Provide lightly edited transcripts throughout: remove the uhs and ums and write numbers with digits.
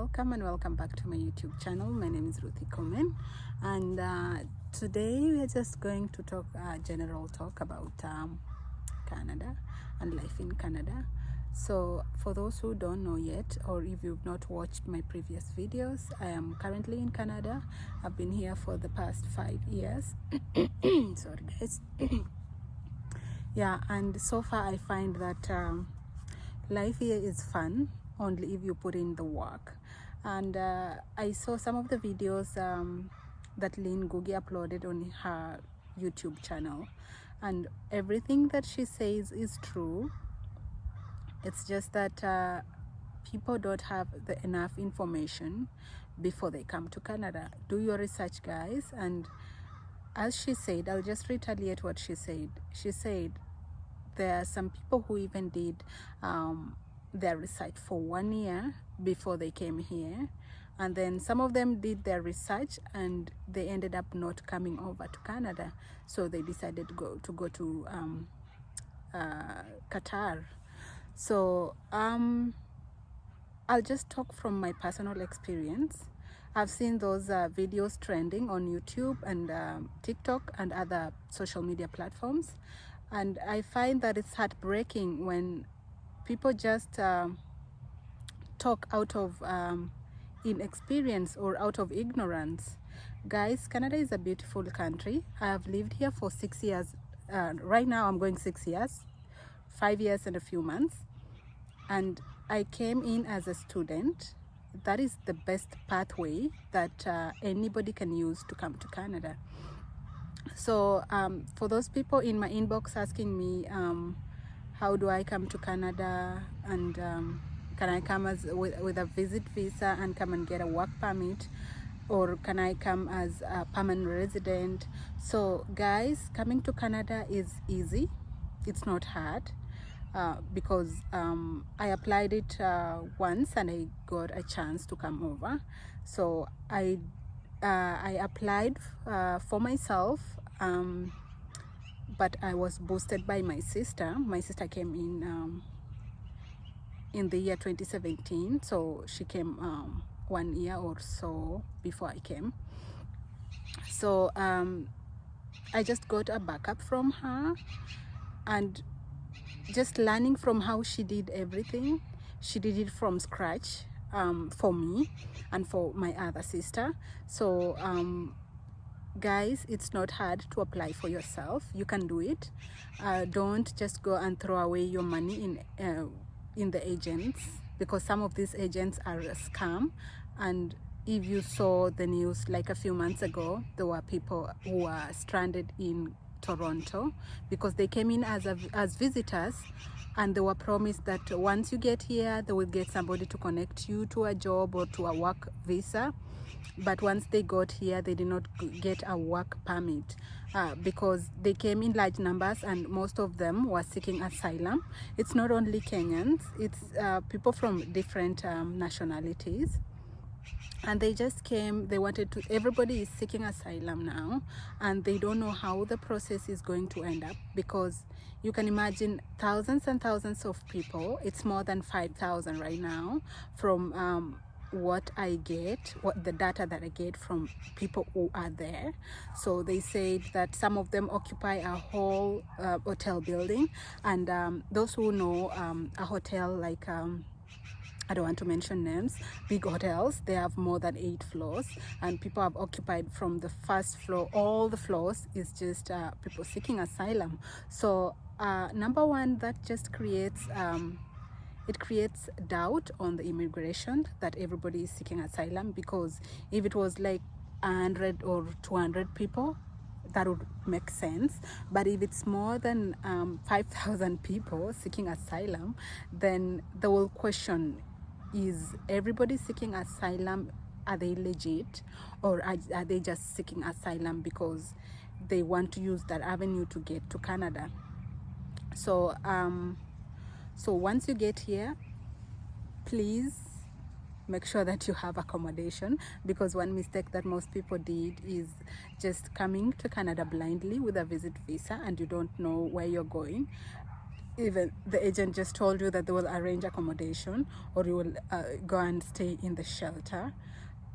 welcome and welcome back to my YouTube channel. My name is Ruthie Komen, and today we are just going to talk general talk about Canada and life in Canada. So for those who don't know yet, or if you've not watched my previous videos, I am currently in Canada. I've been here for the past 5 years. Sorry guys. Yeah, and so far I find that life here is fun only if you put in the work. And I saw some of the videos that Lynn Googie uploaded on her YouTube channel, and everything that she says is true. It's just that people don't have enough information before they come to Canada. Do your research, guys. And as she said, I'll just retaliate what she said. She said there are some people who even did their research for 1 year before they came here, and then some of them did their research and they ended up not coming over to Canada, so they decided to go to Qatar. So I'll just talk from my personal experience. I've seen those videos trending on YouTube and TikTok and other social media platforms, and I find that it's heartbreaking when people just talk out of inexperience or out of ignorance. Guys, Canada is a beautiful country. I have lived here for 6 years. Right now I'm going 6 years, 5 years and a few months, and I came in as a student. That is the best pathway that anybody can use to come to Canada. So for those people in my inbox asking me how do I come to Canada, and can I come with a visit visa and come and get a work permit, or can I come as a permanent resident? So guys, coming to Canada is easy. It's not hard. Because I applied it once and I got a chance to come over. So I applied for myself, but I was boosted by my sister. My sister came in the year 2017, so she came 1 year or so before I came. So I just got a backup from her, and just learning from how she did everything. She did it from scratch for me and for my other sister. So guys, it's not hard to apply for yourself. You can do it. Don't just go and throw away your money in the agents, because some of these agents are a scam. And if you saw the news like a few months ago, there were people who were stranded in Toronto because they came in as visitors, and they were promised that once you get here they will get somebody to connect you to a job or to a work visa. But once they got here, they did not get a work permit because they came in large numbers, and most of them were seeking asylum. It's not only Kenyans, it's people from different nationalities. And they just came, they wanted to, everybody is seeking asylum now, and they don't know how the process is going to end up, because you can imagine thousands and thousands of people. It's more than 5,000 right now from what I get, what the data that I get from people who are there. So they said that some of them occupy a whole hotel building, and those who know a hotel like I don't want to mention names, big hotels, they have more than 8 floors, and people have occupied from the first floor. All the floors is just people seeking asylum. So number one, that just creates it creates doubt on the immigration that everybody is seeking asylum, because if it was like 100 or 200 people, that would make sense. But if it's more than 5,000 people seeking asylum, then the whole question is, everybody seeking asylum, are they legit, or are they just seeking asylum because they want to use that avenue to get to Canada? So so once you get here, please make sure that you have accommodation, because one mistake that most people did is just coming to Canada blindly with a visit visa, and you don't know where you're going. even the agent just told you that they will arrange accommodation, or you will go and stay in the shelter.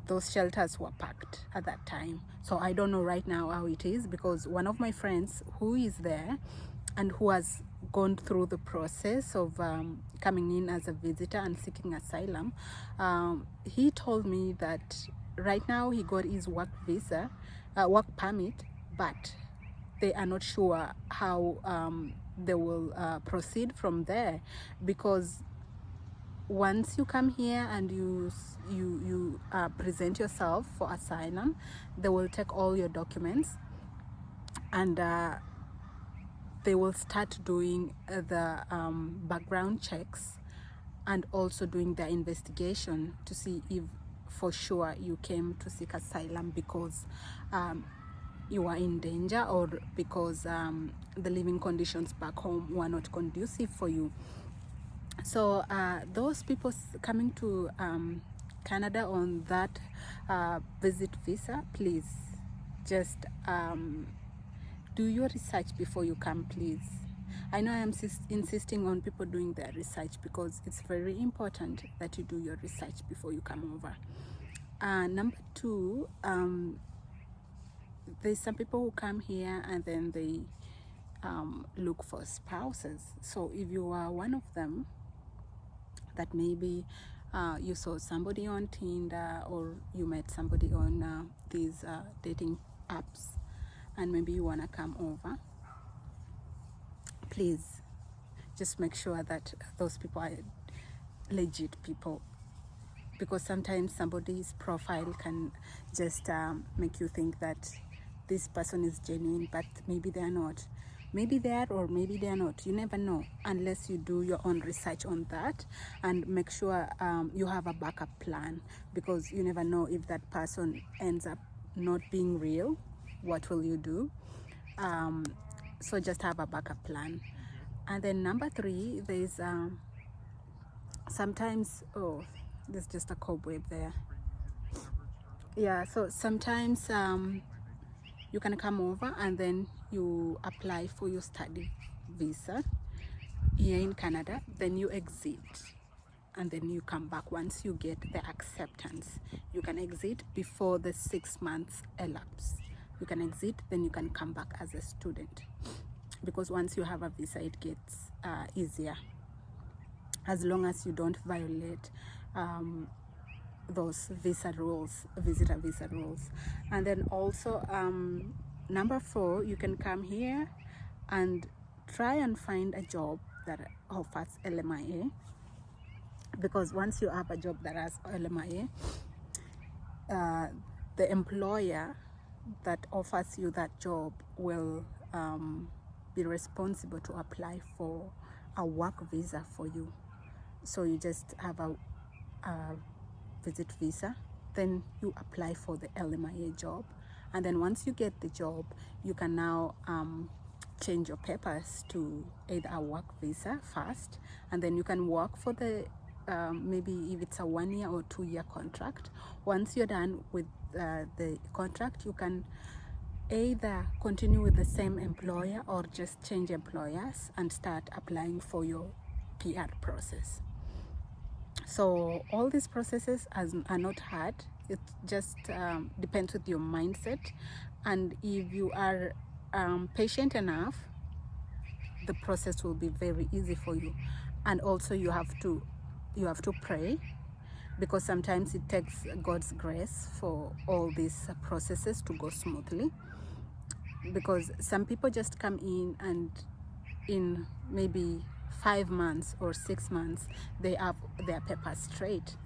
Those shelters were packed at that time. So I don't know right now how it is, because one of my friends who is there and who has gone through the process of coming in as a visitor and seeking asylum, he told me that right now he got his work visa, work permit, but they are not sure how they will proceed from there, because once you come here and you present yourself for asylum, they will take all your documents, and they will start doing the background checks, and also doing the investigation to see if for sure you came to seek asylum because you are in danger, or because the living conditions back home were not conducive for you. So those people coming to Canada on that visit visa, please just do your research before you come, please. I know I am insisting on people doing their research, because it's very important that you do your research before you come over. Number two, there's some people who come here and then they look for spouses. So if you are one of them, that maybe you saw somebody on Tinder, or you met somebody on these dating apps, and maybe you want to come over, please just make sure that those people are legit people, because sometimes somebody's profile can just make you think that this person is genuine, but maybe they are not. Maybe they are, or maybe they are not. You never know unless you do your own research on that, and make sure you have a backup plan, because you never know if that person ends up not being real. What will you do? So just have a backup plan. And then number three, there's sometimes, oh, there's just a cobweb there. Yeah, so sometimes you can come over and then you apply for your study visa here in Canada, then you exit, and then you come back once you get the acceptance. You can exit before the 6 months elapse. You can exit, then you can come back as a student, because once you have a visa, it gets easier, as long as you don't violate those visitor visa rules. And then also number 4, you can come here and try and find a job that offers LMIA, because once you have a job that has LMIA, the employer that offers you that job will be responsible to apply for a work visa for you. So you just have a visit visa, then you apply for the LMIA job, and then once you get the job, you can now change your papers to either a work visa first, and then you can work for the maybe if it's a 1 year or 2 year contract. Once you're done with the contract, you can either continue with the same employer or just change employers and start applying for your PR process. So all these processes are not hard. It just depends with your mindset, and if you are patient enough, the process will be very easy for you. And also you have to pray, because sometimes it takes God's grace for all these processes to go smoothly, because some people just come in and in maybe 5 months or 6 months they have their papers straight,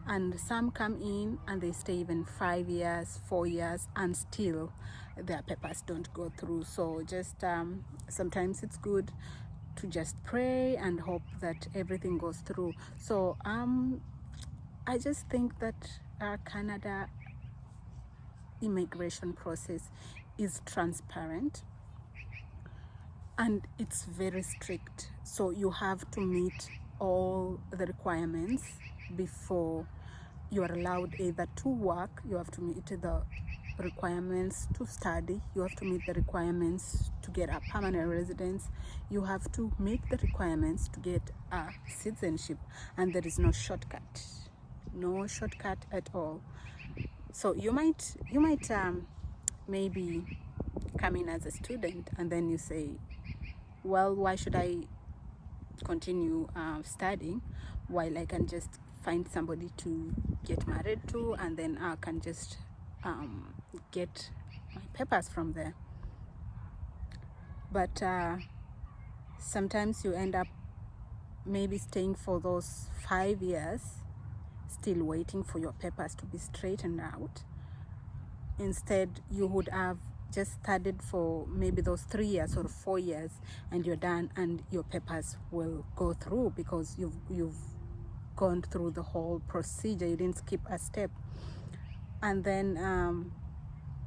and some come in and they stay even 5 years, 4 years, and still their papers don't go through. So just sometimes it's good to just pray and hope that everything goes through. So I just think that our Canada immigration process is transparent and it's very strict. So you have to meet all the requirements before you are allowed either to work. You have to meet the requirements to study, you have to meet the requirements to get a permanent residence, you have to meet the requirements to get a citizenship, and there is no shortcut at all. So you might maybe come in as a student and then you say, well, why should I continue studying while I can just find somebody to get married to, and then I can just get my papers from there. But sometimes you end up maybe staying for those 5 years, still waiting for your papers to be straightened out. Instead, you would have just studied for maybe those 3 years or 4 years, and you're done, and your papers will go through because you've gone through the whole procedure. You didn't skip a step. And then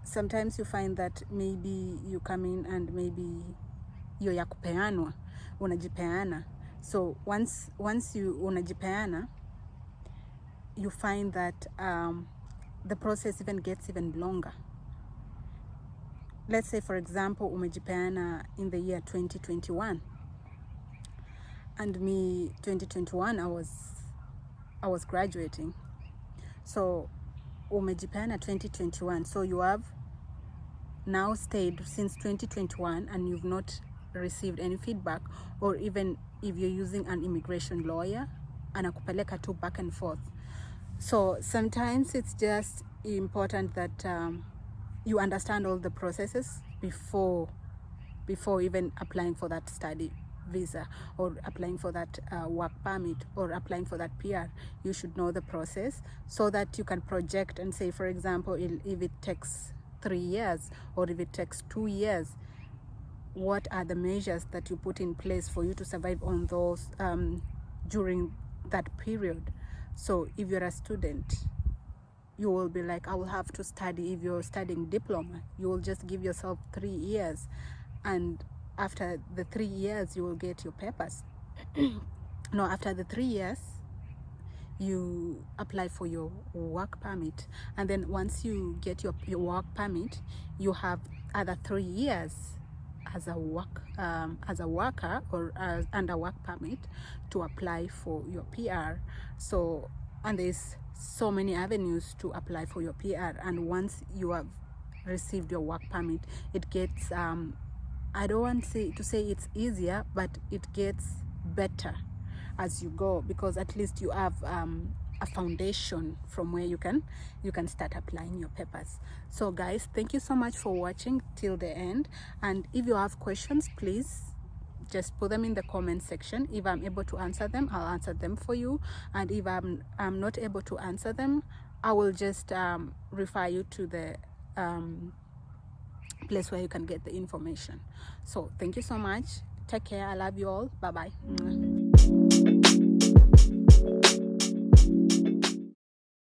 sometimes you find that maybe you come in and maybe you're ya kupeanwa, unajipeana. So once you unajipeana, you find that the process even gets even longer. Let's say, for example, umejipeana in the year 2021, and me 2021 I was graduating. So umejipeana 2021, so you have now stayed since 2021 and you've not received any feedback, or even if you're using an immigration lawyer, anakupeleka tu back and forth. So sometimes it's just important that you understand all the processes before even applying for that study visa, or applying for that work permit, or applying for that PR. You should know the process so that you can project and say, for example, if it takes 3 years or if it takes 2 years, what are the measures that you put in place for you to survive on those during that period. So if you're a student, you will be like, I will have to study. If you're studying diploma, you will just give yourself 3 years, and after the 3 years you will get your papers. No, after the 3 years you apply for your work permit, and then once you get your work permit, you have other 3 years as a worker or under work permit to apply for your PR. So, and there's so many avenues to apply for your PR, and once you have received your work permit, it gets I don't want to say it's easier, but it gets better as you go, because at least you have a foundation from where you can start applying your papers. So guys, thank you so much for watching till the end, and if you have questions, please just put them in the comment section. If I'm able to answer them, I'll answer them for you, and if I'm not able to answer them, I will just refer you to the place where you can get the information. So thank you so much. Take care. I love you all. Bye bye.